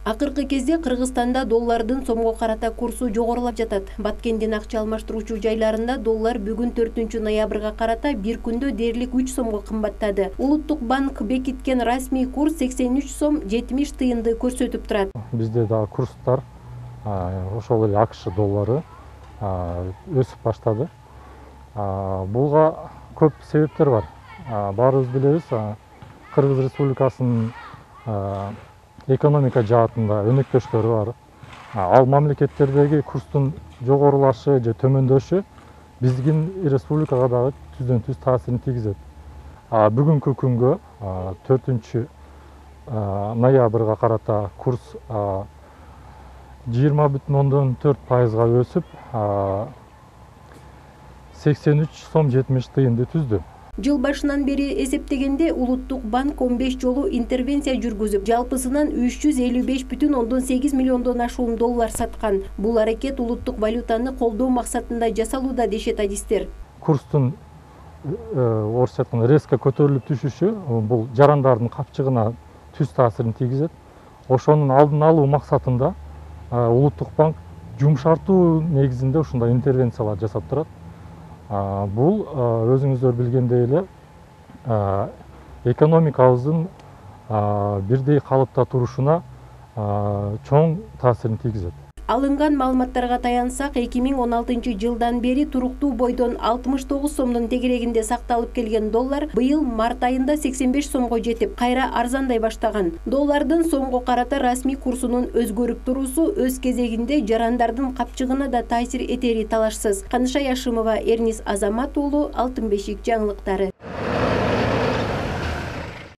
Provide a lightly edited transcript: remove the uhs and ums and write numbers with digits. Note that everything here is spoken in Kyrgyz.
Акыркы кезде Кыргызстанда доллардын сомго карата курсу жогорулап жатат. Баткендин акча алмаштыруучу жайларында доллар бүгүн 4-ноябрга карата бир күндө дээрлик 3 сомго кымбаттады. Улуттук банк бекиткен расмий курс 83 сом 70 тыйынды көрсөтүп турат. Бизде да курстар ошол эле АКШ доллары өсүп баштады. Буга көп себептер бар. Баарыбыз билебиз, Кыргыз Республикасынын экономика жаатында өнөктөштөрү бар. Ал мамлекеттердеги курстун жогорулашы же төмөндөшү биздин республикага дагы түздөн-түз таасирин тийгизет. Бүгүнкү күнгө 4-ноябрга карата курс 20,4%га өсүп 83 сом 70 тыйынды түздү. Жыл башынан бери эсептегенде Улуттук банк 15 жолу интервенция жүргүзүп, жалпысынан 355,8 миллиондон ашуун доллар саткан. Бул аракет улуттук валютаны колдоо максатында жасалууда дешет адистер. Курстун орусча айтканда резко көтөрүлүп түшүшү бул жарандардын капчыгына түз таасирин тийгизет. Ошонун алдын алуу максатында Улуттук банк жумшартуу негизинде ушундай интервенциялар жасап турат. Бул өзүңүздөр билгендей эле экономикабыздын бирдей калыпта турушуна чоң таасирин тийгизет. Алынган маалыматтарга таянсак, 2016 жылдан бери туруктуу бойдон 69 сомдун тегерегинде сакталып келген доллар быйыл март айында 85 сомго жетип, кайра арзандай баштаган. Доллардын сомго карата расмий курсунун өзгөрүп туруусу өз кезегинде жарандардын капчыгына да таасир этери талашсыз. Каныша Яшымова, Эрнис Азамат уулу, Алтын бешик жаңылыктары.